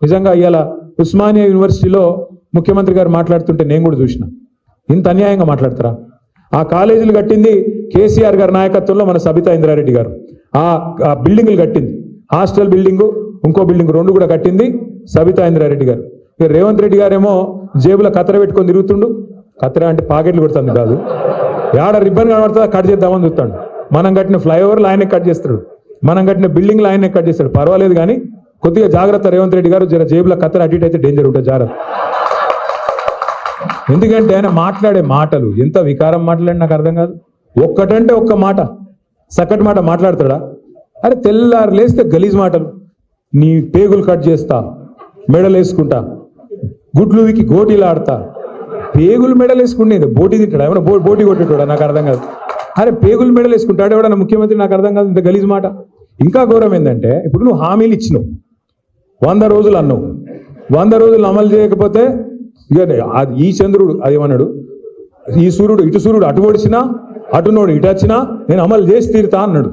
నిజంగా ఇవాళ ఉస్మానియా యూనివర్సిటీలో ముఖ్యమంత్రి గారు మాట్లాడుతుంటే నేను కూడా చూసిన. ఇంత అన్యాయంగా మాట్లాడతారా? ఆ కాలేజీలు కట్టింది కేసీఆర్ గారి నాయకత్వంలో మన సబితా ఇంద్రారెడ్డి గారు. ఆ బిల్డింగులు కట్టింది, హాస్టల్ బిల్డింగు, ఇంకో బిల్డింగ్, రెండు కూడా కట్టింది సబితా ఇంద్రారెడ్డి గారు. ఇక రేవంత్ రెడ్డి గారేమో జేబులో కత్తెర పెట్టుకొని తిరుగుతుండు. కత్తెర అంటే పాకెట్లు కొడుతుంది కాదు, ఏడ రిబ్బన్ కనబడుతుందా కట్ చేద్దామని చూస్తాడు. మనం కట్టిన ఫ్లైఓవర్లు ఆయనే కట్ చేస్తాడు, మనం కట్టిన బిల్డింగ్లు ఆయనే కట్ చేస్తాడు. పర్వాలేదు కానీ కొద్దిగా జాగ్రత్త రేవంత్ రెడ్డి గారు, జర జేబులో కత్తెర అటు ఇటు అయితే డేంజర్ ఉంటుంది, జాగ్రత్త. ఎందుకంటే ఆయన మాట్లాడే మాటలు ఎంత వికారం మాట్లాడి నాకు అర్థం కాదు. ఒక్కటంటే ఒక్క మాట, చక్కటి మాట మాట్లాడతాడా? అరే తెల్లారు లేస్తే గలీజ్ మాటలు. నీ పేగులు కట్ చేస్తా, మెడలు వేసుకుంటా, గుడ్లు వికి గోటీలు ఆడతా. పేగులు మెడలు వేసుకుంటేది బోటి తింటాడా? ఏమన్నా బోటి కొట్టేటోడా? నాకు అర్థం కాదు. అరే పేగులు మెడలు వేసుకుంటాడు ఎవడన్నా ముఖ్యమంత్రి? నాకు అర్థం కాదు ఇంత గలీజ్ మాట. ఇంకా ఘోరం ఏంటంటే ఇప్పుడు నువ్వు హామీలు ఇచ్చినావు, 100 రోజులు అన్నావు, 100 రోజులు అమలు చేయకపోతే ఇక ఈ చంద్రుడు అదేమన్నాడు, ఈ సూర్యుడు ఇటు సూర్యుడు అటు ఒడిచినా అటునోడు ఇటు వచ్చినా నేను అమలు చేసి తీరుతా అన్నాడు.